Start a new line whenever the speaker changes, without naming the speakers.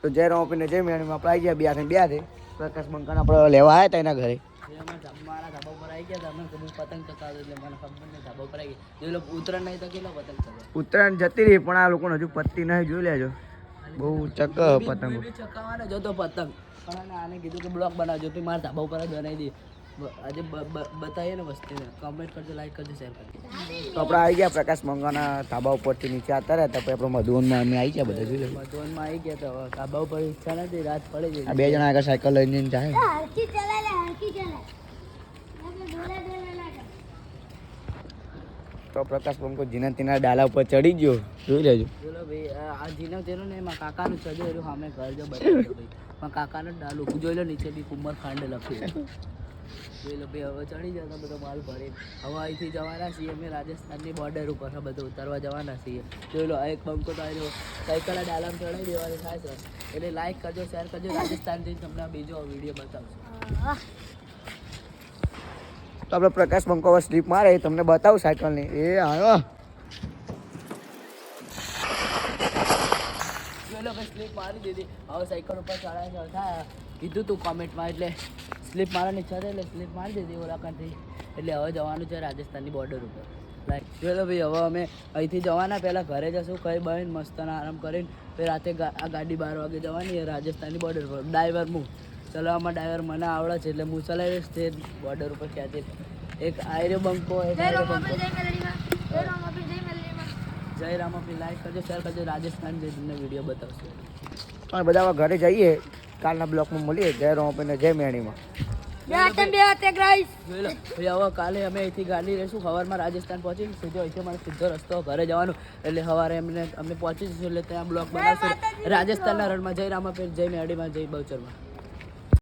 તો જય રામાપીરને જય મેળીમાં આપણે આવી ગયા બે પ્રકાશ બંકાને આપણે લેવા આવ્યા હતા એના ઘરે.
મારા ધાબા પર આવી ગયા તમે હું પતંગ ચકાવ્યો એટલે મને ખબર નહીં ધાબા પર આવી ગયા જો ઉત્તરાયણ નહીં તો કેટલો પતંગ ચગાવે.
ઉત્તરાયણ જતી રહી પણ આ લોકોને હજુ પત્તી નહીં જોઈ લેજો. બહુ ચક પતંગ
ચકાવવાનો જોતો પતંગ પણ આને કીધું કે બ્લોગ બનાવજો તો મારા ધાબા ઉપર જ બનાવી દઈએ. આજે બતાવીએ ને વસ્તીને કમેન્ટ કરજો, લાઈક કરજો, શેર કરજો.
તો આપણે આવી ગયા પ્રકાશ બંકાના ધાબા ઉપરથી નીચે આવતા રહ્યા હતા. પછી આપણે મધુવનમાં અમે આવી ગયા બધા જોઈ લે.
મધુવનમાં આવી ગયા તો ધાબા ઉપર ઈચ્છા નથી, રાત પડી ગઈ.
આ બે જણા આગળ સાયકલ લઈને જાય. તો પ્રકાશ બંકો જીના તેના ડાલા ઉપર ચડી ગયો જોઈ લેજો.
બોલો ભાઈ આ જીનો તેનો ને એમાં કાકાનું ચડ્યો એનું સામે ઘર જો બતાવી દો ભાઈ. પણ કાકાનો ડાલો જોઈ લો નીચે બી કુંમર ખાંડ લખ્યું જોઈ લો ભાઈ. હવે ચડી જતા બધો માલ ભરી હવે અહીંથી જવાના છીએ અમે રાજસ્થાનની બોર્ડર ઉપર બધું ઉતારવા જવાના છીએ. જોઈ લો એક બંકો તો આવ્યો સાયકલના ડાલામાં ચડાવી દેવાની થાય છે. એટલે લાઈક કરજો, શેર કરજો. રાજસ્થાનથી તમને બીજો વિડીયો બતાવશું.
તો આપણે પ્રકાશ બંકો હવે સ્લીપ મારે તમને બતાવું સાયકલની. એ આવ્યો
જોઈ લો સ્લીપ મારી દીધી. હવે સાયકલ ઉપર ચડાય થાય કીધું તું કોમેન્ટમાં એટલે સ્લીપ મારવાની ઈચ્છા છે એટલે સ્લીપ મારી દીધી ઓલાકાથી. એટલે હવે જવાનું છે રાજસ્થાનની બોર્ડર ઉપર. લાઈક જોઈ લો ભાઈ હવે અમે અહીંથી જવાના પહેલાં ઘરે જશું ખાઈ બહીને મસ્તના આરામ કરીને. પછી રાતે આ ગાડી 12 વાગે જવાની રાજસ્થાનની બોર્ડર પર. ડ્રાઈવર હું ચલાવવામાં ડ્રાઈવર મને આવડે છે એટલે હું ચલાવીશ તે બોર્ડર ઉપર ક્યાંથી. એક આયરો બંકો એક આયરો બંકો. જય રામાપીર. લાઈક કરજો, શેર કરજો. રાજસ્થાન જે તમને વિડીયો બતાવશે.
અને બધા હવે ઘરે જઈએ. કાલના બ્લોકમાં મળીએ. જય રામાપીરને જય મેળીમાં.
જોઈ લો હવે કાલે અમે અહીંથી ગાડી લઈશું. સવારમાં રાજસ્થાન પહોંચી સીધો અહીંથી મારો સીધો રસ્તો ઘરે જવાનું. એટલે સવારે અમે પહોંચી જઈશું એટલે ત્યાં બ્લોક બનાવશું રાજસ્થાનના રણમાં. જય રામાપીર, જય મેડીમાં, જય બહુચરમાં.